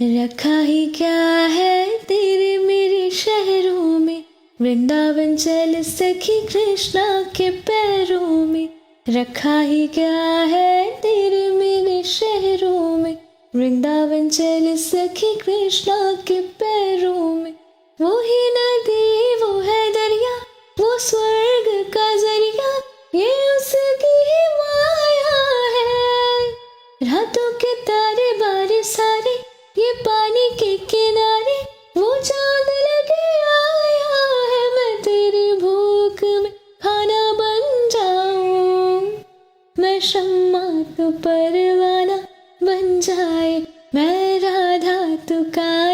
रखा ही क्या है तेरे मेरे शहरों में, वृंदावन चल सखी कृष्णा के पैरों में। रखा ही क्या है तेरे मेरे शहरों में, वृंदावन चल सखी कृष्णा के पैरों में। वो ही नदी वो है दरिया, वो स्वर्ग का जरिया, ये उसकी ही माया है। रातों के तारे बारे सारे, ये पानी के किनारे, वो चांद लगे आया है। मैं तेरी भूख में खाना बन जाऊं, मैं शम्मा तो परवाना बन जाए, मैं राधा तो का